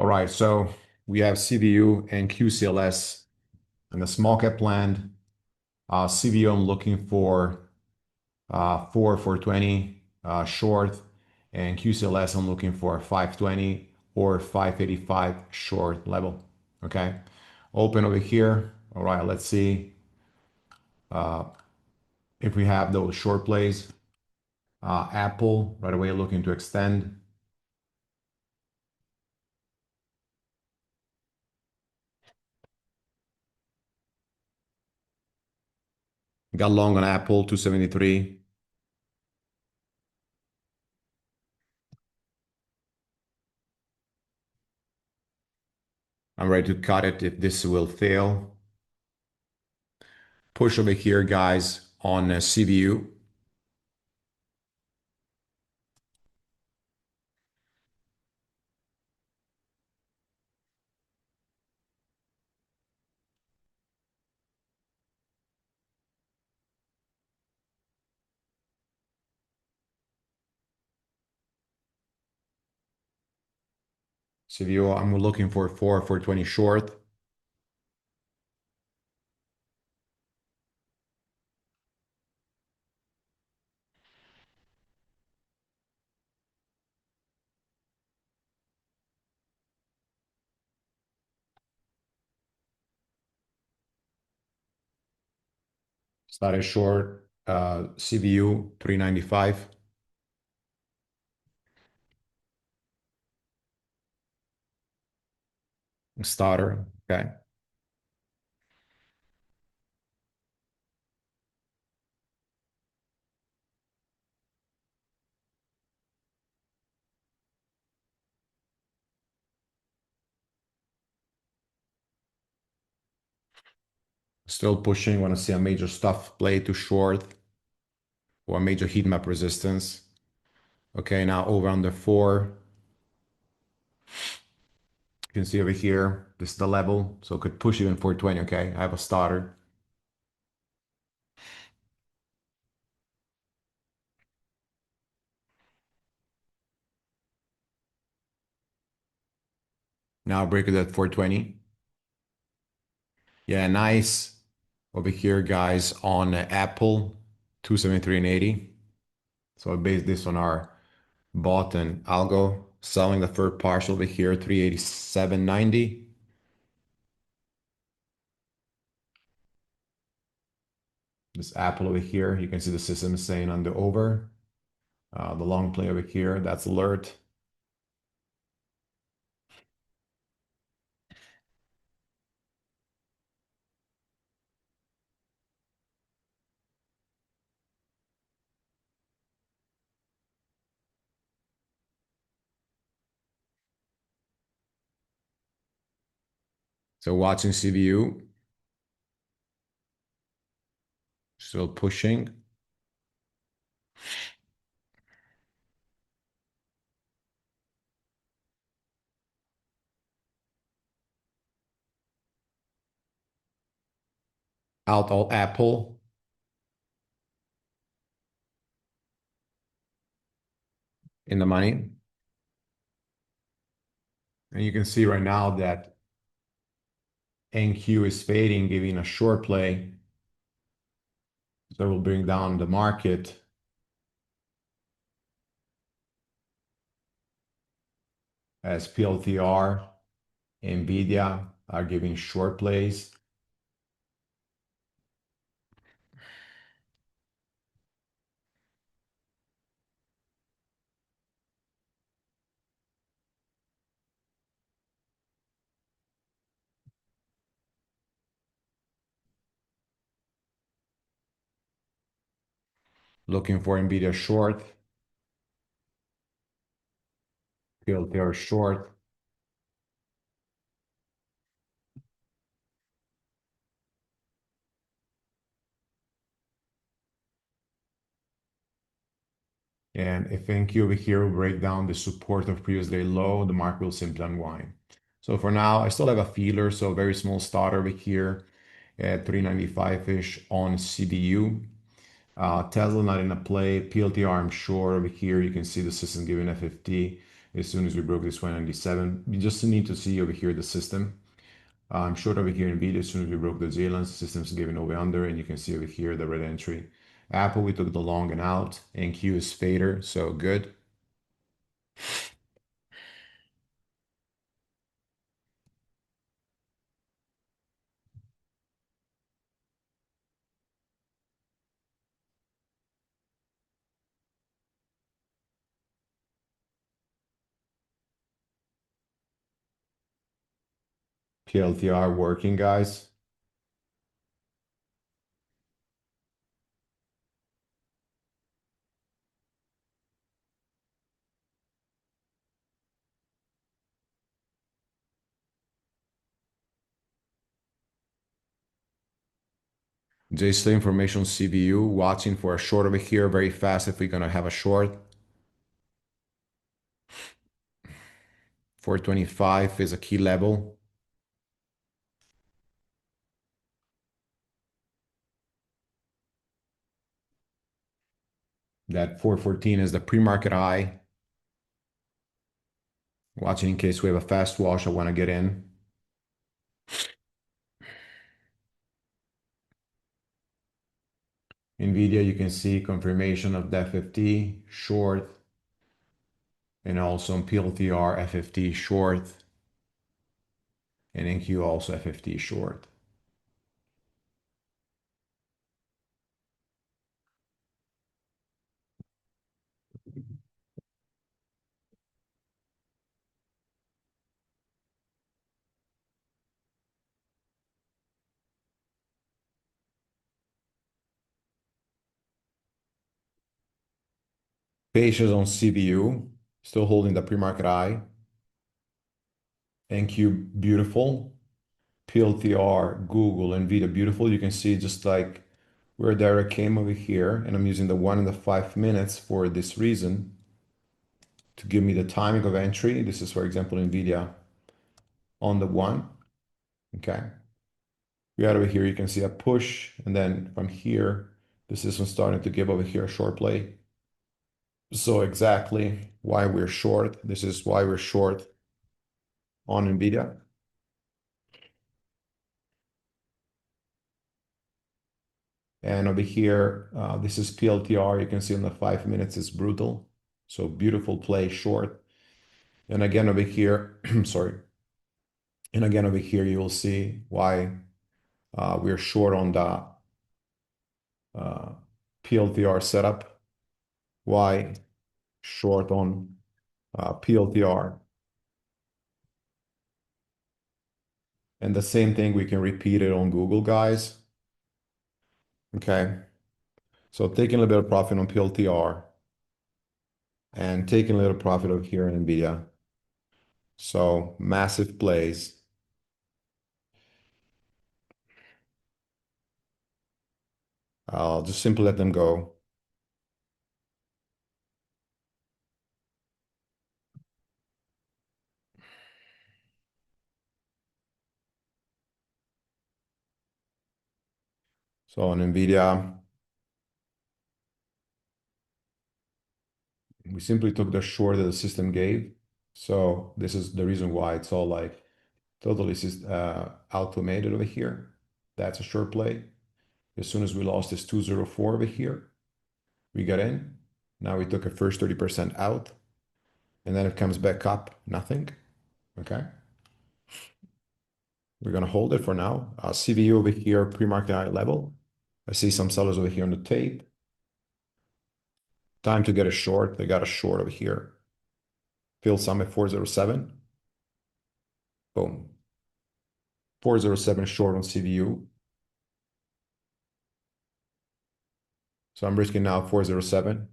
All right, so we have CVU and QCLS and the small cap land. CVU, I'm looking for 420 short, and QCLS, I'm looking for 520 or 585 short level. Okay, open over here. All right, let's see uh, if we have those short plays. Apple right away looking to extend. Got long on Apple 273. I'm ready to cut it if this will fail. Push over here, guys, on CVU. CVU, I'm looking for 420 short. Started short, CVU 395. Starter, okay. Still pushing, want to see a major stuff play to short or a major heat map resistance. Okay, now over under 4. You can see over here, this is the level, so it could push even 420, okay? I have a starter. Now break it at 420. Yeah, nice over here, guys, on Apple 273 and 80. So I based this on our bought and algo, selling the third partial over here 387.90. This Apple over here, you can see the system is saying on the over. The long play over here, that's alert. So watching CVU, still pushing. Out all Apple. In the money. And you can see right now that NQ is fading, giving a short play. So we'll bring down the market. As PLTR, NVIDIA are giving short plays. Looking for NVIDIA short. PLTR short. And if NQ over here will break down the support of previous day low, the market will simply unwind. So for now, I still have a feeler, so a very small starter over here at 395-ish on CDU. Tesla not in a play. PLTR, I'm sure over here, you can see the system giving a 50. as soon as we broke this 197. You just need to see over here the system. I'm short over here in Nvidia as soon as we broke the Zealands, system's giving over under, and you can see over here the red entry. Apple, we took the long and out. NQ is fader, so good. PLTR working, guys. Just the information CVU, watching for a short over here, very fast if we're gonna have a short. 425 is a key level. That 414 is the pre-market high. Watching in case we have a fast wash, I want to get in. Nvidia, you can see confirmation of the FFT short, and also on PLTR FFT short, and NQ also FFT short. Patience on CVU, still holding the pre-market high. NQ beautiful. PLTR, Google, Nvidia beautiful. You can see just like where direct came over here, and I'm using the 1 and the 5 minutes for this reason to give me the timing of entry. This is, for example, Nvidia on the 1. Okay. We got over here, you can see a push, and then from here, the system starting to give over here a short play. So exactly why we're short. This is why we're short on Nvidia. And over here, this is PLTR. You can see on the 5 minutes is brutal. So beautiful play short. And again over here, sorry. And again over here, you will see why we're short on the PLTR setup. Why short on PLTR. And the same thing, we can repeat it on Google, guys. Okay. So taking a little bit of profit on PLTR and taking a little profit over here in NVIDIA. So massive plays. I'll just simply let them go. So on NVIDIA, we simply took the short that the system gave. So this is the reason why it's all like totally automated over here. That's a short play. As soon as we lost this 204 over here, we got in. Now we took a first 30% out, and then it comes back up, nothing. Okay. We're gonna hold it for now. CVU over here, pre-market high level. I see some sellers over here on the tape. Time to get a short. They got a short over here. Fill some at 407. Boom. 407 short on CVU. So I'm risking now 407.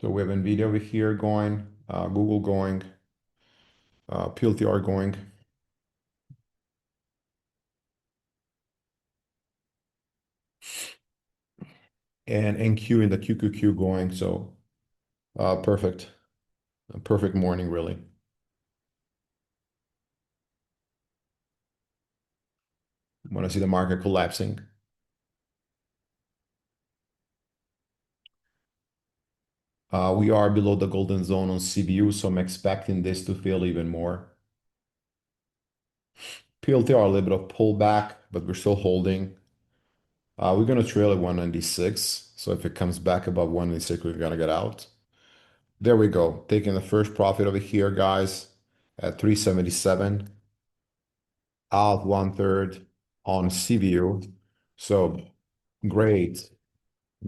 So we have NVIDIA over here going, Google going, PLTR going. And NQ in the QQQ going. So perfect. A perfect morning, really. Want to see the market collapsing. We are below the golden zone on CBU, so I'm expecting this to fail even more. PLTR, a little bit of pullback, but we're still holding. We're going to trail at 196. So if it comes back above 196, we're going to get out. There we go. Taking the first profit over here, guys, at 377. Out one third on CVU. So great,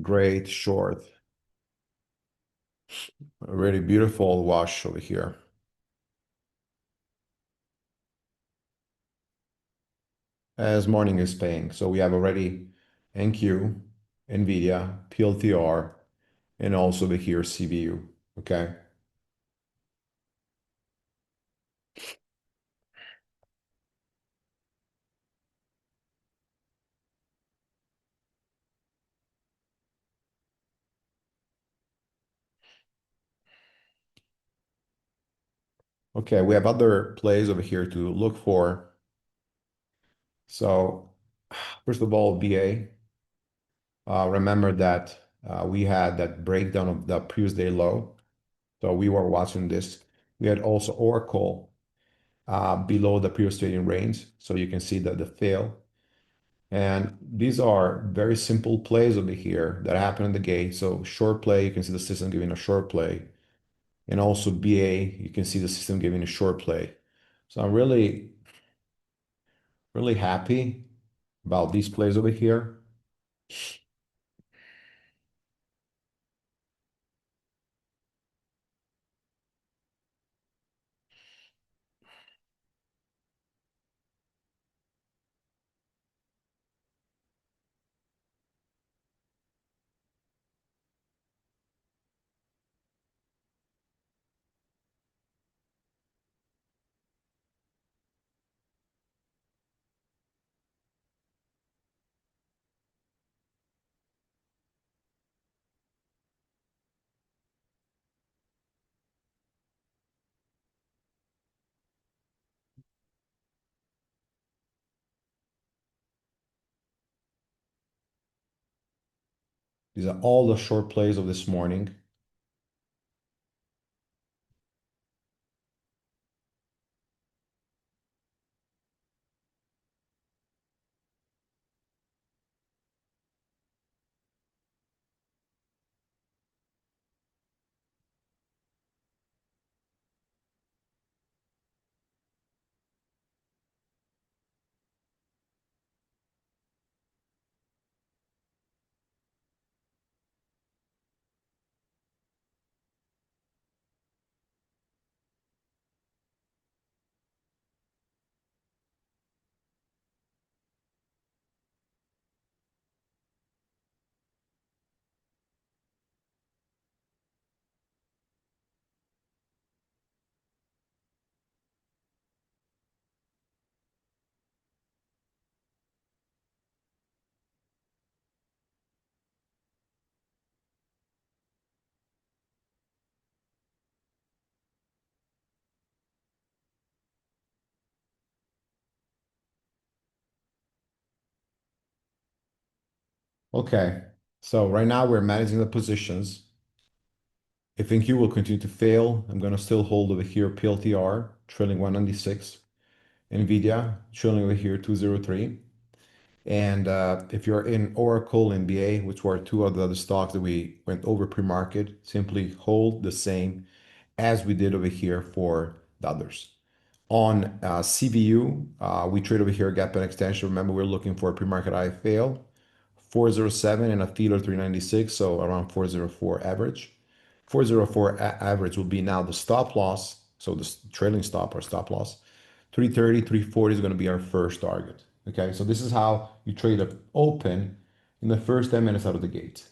great short. A really beautiful wash over here. As morning is paying. So we have already NQ, NVIDIA, PLTR, and also over here CVU. Okay. Okay, we have other plays over here to look for. So first of all, BA. Remember that we had that breakdown of the previous day low. So we were watching this. We had also Oracle below the previous trading range. So you can see that the fail. And these are very simple plays over here that happen in the gate. So short play, you can see the system giving a short play. And also BA, you can see the system giving a short play. So I'm really, really happy about these plays over here. These are all the short plays of this morning. Okay, so right now we're managing the positions. If NQ will continue to fail, I'm going to still hold over here PLTR, trailing 196, NVIDIA, trailing over here 203. And if you're in Oracle and BA, which were two of the other stocks that we went over pre-market, simply hold the same as we did over here for the others. On CVU, we trade over here gap and extension. Remember, we're looking for a pre-market high fail, 407 and a feeler 396, so around 404 average. 404 average will be now the stop loss, so the trailing stop or stop loss. 330, 340 is going to be our first target. Okay, so this is how you trade up open in the first 10 minutes out of the gate.